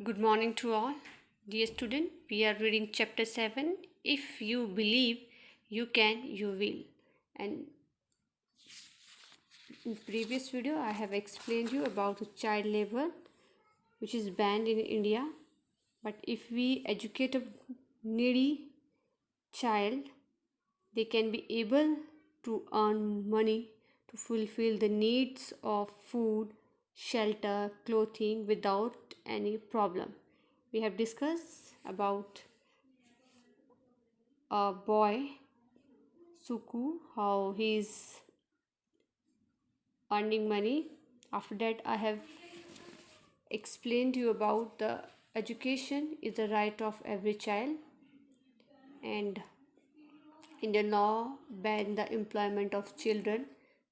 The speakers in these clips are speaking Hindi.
Good morning to all. Dear student, we are reading chapter 7. If you believe you can, you will. And in previous video, I have explained you about the child labor, which is banned in India. But if we educate a needy child, they can be able to earn money to fulfill the needs of food, shelter, clothing without any problem. We have discussed about a boy Suku, how he's earning money. After that, I have explained to you about the education is the right of every child, and Indian law ban the employment of children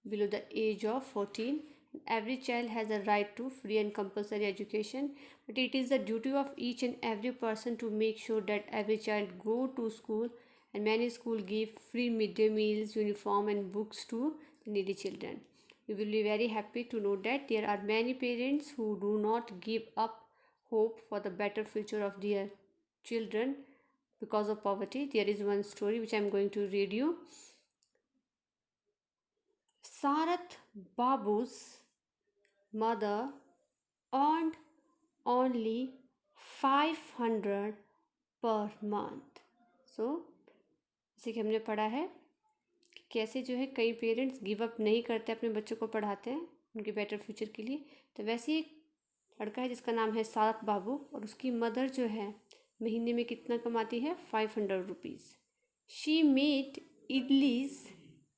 below the age of 14. Every child has a right to free and compulsory education, but it is the duty of each and every person to make sure that every child go to school, and many schools give free midday meals, uniform and books to needy children. You will be very happy to know that there are many parents who do not give up hope for the better future of their children because of poverty. There is one story which I am going to read you. Sarath Babu's mother earned only 500 per month. So जैसे कि हमने पढ़ा है कि कैसे जो है कई पेरेंट्स गिव अप नहीं करते, अपने बच्चों को पढ़ाते हैं उनके बेटर फ्यूचर के लिए। तो वैसे एक लड़का है जिसका नाम है सारथ बाबू, और उसकी मदर जो है महीने में कितना कमाती है, 500 rupees. She made idlis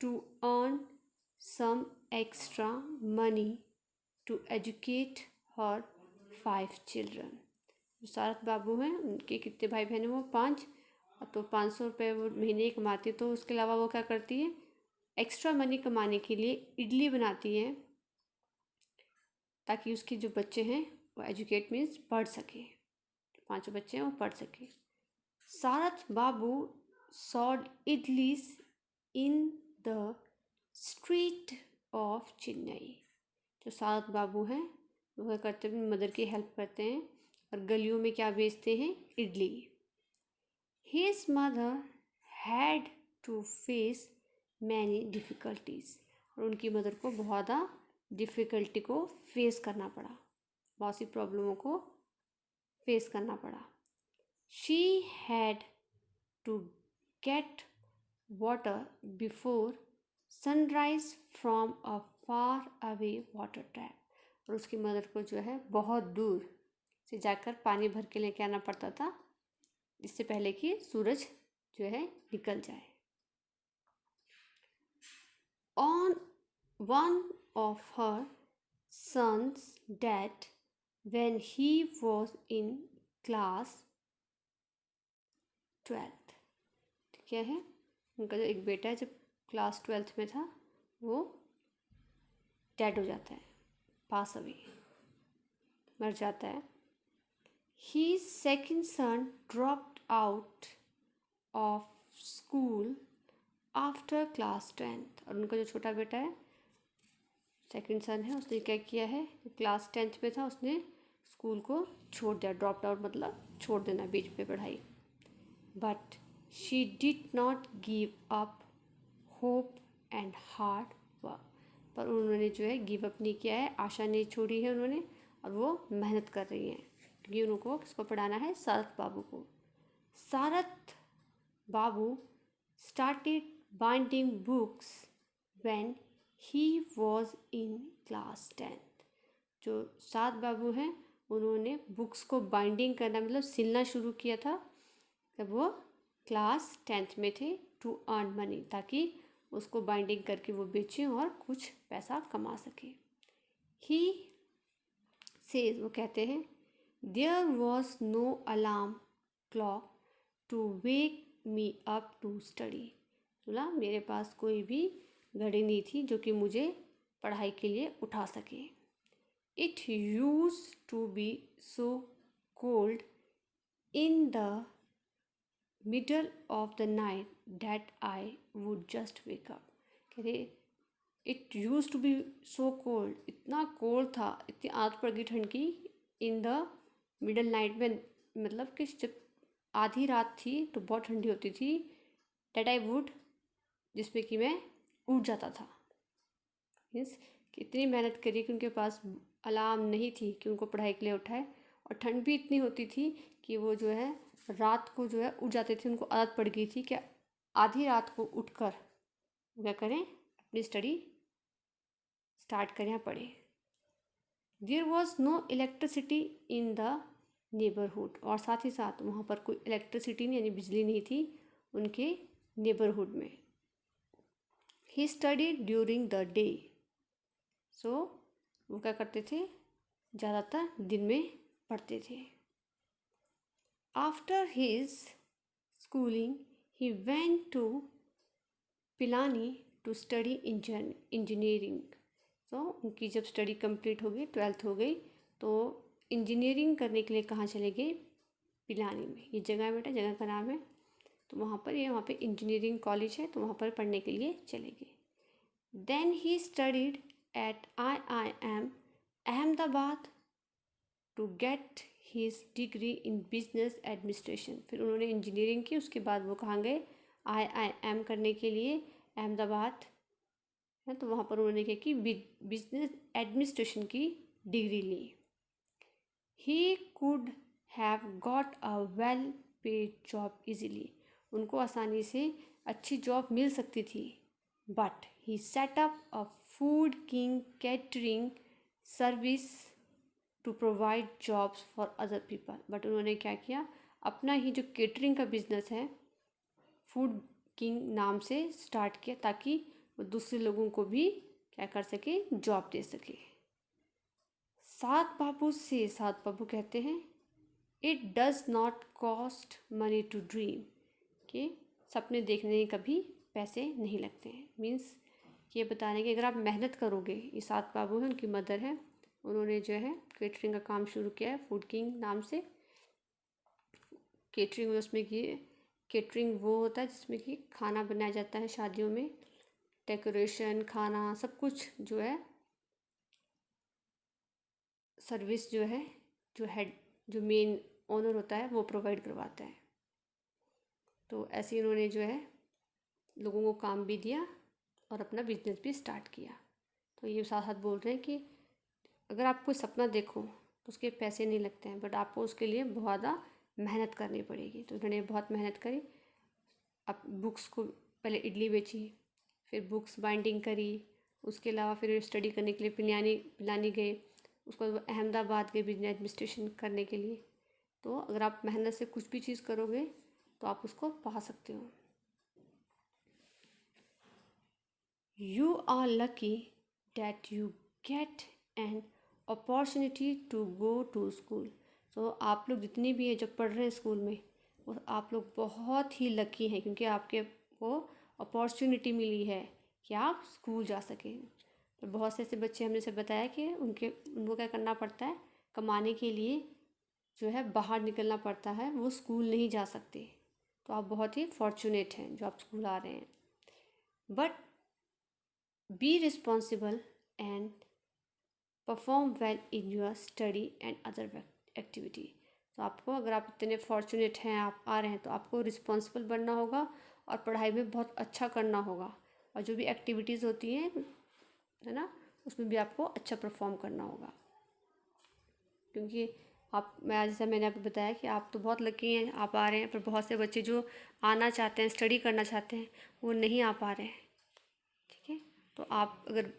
to earn some extra money to educate her 5 children. जो सारथ बाबू हैं उनके कितने भाई बहन हैं, वो 5, तो 500 रुपये वो महीने कमाती है। तो उसके अलावा वो क्या करती है, एक्स्ट्रा मनी कमाने के लिए इडली बनाती है ताकि उसके जो बच्चे हैं वो एजुकेट मीन्स पढ़ सके, 5 बच्चे हैं वो पढ़ सके। Sarath Babu sold idlis in the street of Chennai. जो सारथ बाबू हैं वो क्या करते हैं, मदर की हेल्प करते हैं और गलियों में क्या बेचते हैं, idli. His mother had to face many difficulties, और उनकी मदर को बहुत ज़्यादा डिफ़िकल्टी को फेस करना पड़ा, बहुत सी प्रॉब्लमों को फेस करना पड़ा। She had to get water before sunrise from a far away water tap, और उसकी मदर को जो है बहुत दूर से जाकर पानी भर के लेके आना पड़ता था, इससे पहले कि सूरज जो है निकल जाए। On one of her son's death when he was in class 12th। क्या है, उनका जो एक बेटा है जब क्लास 12th में था वो डेड हो जाता है, पास अवे, मर जाता है। He second son dropped out of school after class 10th, और उनका जो छोटा बेटा है सेकेंड सन है, उसने क्या किया है, क्लास 10th में था उसने स्कूल को छोड़ दिया। ड्रॉप्ड आउट मतलब छोड़ देना बीच पे पढ़ाई। But she did not give up hope and hard work, पर उन्होंने जो है गिव अप नहीं किया है, आशा नहीं छोड़ी है उन्होंने, और वो मेहनत कर रही हैं क्योंकि उनको किसको पढ़ाना है, सारथ बाबू को। Sarath Babu started binding books when he was in class 10th। जो सारथ बाबू हैं उन्होंने बुक्स को बाइंडिंग करना मतलब सिलना शुरू किया था जब वो क्लास 10th में थे, टू अर्न मनी, ताकि उसको बाइंडिंग करके वो बेचें और कुछ पैसा कमा सके। ही सेज, वो कहते हैं, there was no alarm clock to wake me up to study. बोला मेरे पास कोई भी घड़ी नहीं थी जो कि मुझे पढ़ाई के लिए उठा सके। It used to be so cold in the middle of the night that I would just wake up. कहते it used to be so cold, इतना कोल्ड था, इतनी आदत पड़ गई ठंड की, इन द मिडल नाइट में, मतलब कि जब आधी रात थी तो बहुत ठंडी होती थी, डेट आई वुड, जिसमें कि मैं उठ जाता था। मीन्स कि इतनी मेहनत करी कि उनके पास अलार्म नहीं थी कि उनको पढ़ाई के लिए उठाए, और ठंड भी इतनी होती थी कि वो जो है रात को जो है उठ जाते थे। उनको आदत पड़ गई थी कि आधी रात को उठकर क्या करें, अपनी स्टडी स्टार्ट करें या पढ़ें। There was no electricity in the neighbourhood, और साथ ही साथ वहाँ पर कोई इलेक्ट्रिसिटी नहीं, यानी बिजली नहीं थी उनके नेबरहुड में। He studied during the day, so वो क्या करते थे, ज़्यादातर दिन में पढ़ते थे। After his schooling he went to Pilani to study engineering. So उनकी जब स्टडी कंप्लीट हो गई, 12th हो गई, तो इंजीनियरिंग करने के लिए कहाँ चले गए, पिलानी में। ये जगह है बेटा, जगह का नाम है। तो वहाँ पे इंजीनियरिंग कॉलेज है, तो वहाँ पर पढ़ने के लिए चले गए। Then he studied at IIM Ahmedabad to get his degree in business administration. फिर उन्होंने इंजीनियरिंग की, उसके बाद वो कहाँ गए, IIM करने के लिए अहमदाबाद है। तो वहाँ पर उन्होंने क्या कि बिजनेस एडमिनिस्ट्रेशन की डिग्री ली। He could have got a well paid job easily, उनको आसानी से अच्छी जॉब मिल सकती थी। But he set up a Food King catering service to provide jobs for other people. But उन्होंने क्या किया, अपना ही जो केटरिंग का बिजनेस है फूड किंग नाम से स्टार्ट किया, ताकि वो दूसरे लोगों को भी क्या कर सके, जॉब दे सके। सात बाबू कहते हैं, it does not cost money to dream, कि सपने देखने में कभी पैसे नहीं लगते हैं। मीन्स ये बता रहे हैं कि अगर आप मेहनत करोगे, ये सात बाबू हैं, उनकी मदर है, उन्होंने जो है केटरिंग का काम शुरू किया है फूड किंग नाम से। केटरिंग में उसमें कि केटरिंग वो होता है जिसमें कि खाना बनाया जाता है शादियों में, डेकोरेशन, खाना, सब कुछ जो है सर्विस जो है, जो हेड, जो मेन ओनर होता है वो प्रोवाइड करवाता है। तो ऐसे इन्होंने जो है लोगों को काम भी दिया और अपना बिजनेस भी स्टार्ट किया। तो ये साथ साथ बोल रहे हैं कि अगर आप कोई सपना देखो तो उसके पैसे नहीं लगते हैं, बट आपको उसके लिए बहुत ज़्यादा मेहनत करनी पड़ेगी। तो इन्होंने बहुत मेहनत करी। अब बुक्स को पहले इडली बेची, फिर बुक्स बाइंडिंग करी, उसके अलावा फिर स्टडी करने के लिए पिलानी गए, उसको अहमदाबाद गए बिजनेस एडमिनिस्ट्रेशन करने के लिए। तो अगर आप मेहनत से कुछ भी चीज़ करोगे तो आप उसको पा सकते हो। You are lucky that you get an opportunity to go to school. तो आप लोग जितने भी हैं जो पढ़ रहे हैं स्कूल में, वो आप लोग बहुत ही लकी हैं, क्योंकि आपके को अपॉर्चुनिटी मिली है कि आप स्कूल जा सकें। तो बहुत से ऐसे बच्चे, हमने से बताया कि उनको क्या करना पड़ता है, कमाने के लिए जो है बाहर निकलना पड़ता है, वो स्कूल नहीं जा सकते। तो आप बहुत ही फॉर्चुनेट हैं जो आप स्कूल आ रहे हैं। But be responsible and perform well in your study and other activity. तो आपको, अगर आप इतने फॉर्चुनेट हैं, आप आ रहे हैं, तो आपको रिस्पॉन्सिबल बनना होगा और पढ़ाई में बहुत अच्छा करना होगा, और जो भी एक्टिविटीज़ होती हैं है ना, उसमें भी आपको अच्छा परफॉर्म करना होगा। क्योंकि आप, मैं जैसा मैंने आपको बताया कि आप तो बहुत लकी हैं, आप आ रहे हैं, पर बहुत से बच्चे जो आना चाहते हैं, स्टडी करना चाहते हैं, वो नहीं आ पा रहे हैं। ठीक है, तो आप अगर,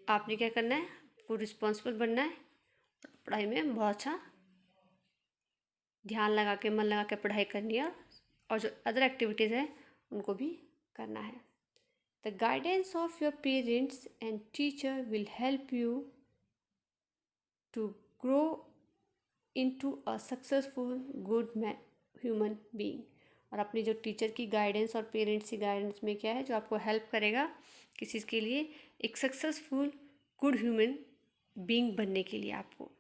आपने क्या करना है, आपको रिस्पॉन्सिबल बनना है, पढ़ाई में बहुत अच्छा ध्यान लगा के, मन लगा के पढ़ाई करनी है, और जो अदर एक्टिविटीज़ हैं उनको भी करना है। The guidance of your parents and teacher will help you to grow into a successful good human being. और अपनी जो टीचर की गाइडेंस और पेरेंट्स की गाइडेंस में क्या है, जो आपको हेल्प करेगा किस चीज़ के लिए, एक सक्सेसफुल गुड ह्यूमन बीइंग बनने के लिए आपको।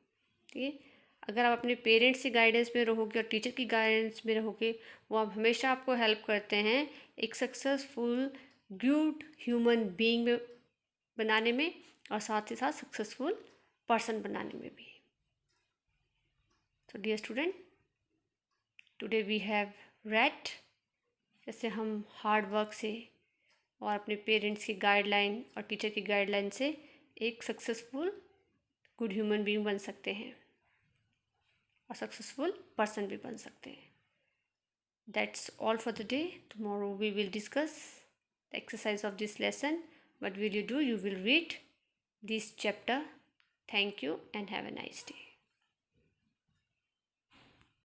ठीक है, अगर आप अपने पेरेंट्स की गाइडेंस में रहोगे और टीचर की गाइडेंस में रहोगे, वो आप हमेशा आपको हेल्प करते हैं एक सक्सेसफुल गुड ह्यूमन बीइंग में बनाने में, और साथ ही साथ सक्सेसफुल पर्सन बनाने में भी। So dear student, today we have read जैसे हम हार्ड वर्क से और अपने पेरेंट्स की गाइडलाइन और टीचर की गाइडलाइन से एक सक्सेसफुल गुड ह्यूमन बीइंग बन सकते हैं और सक्सेसफुल पर्सन भी बन सकते हैं. That's all for the day. Tomorrow we will discuss the exercise of this lesson. What will you do? You will read this chapter. Thank you and have a nice day.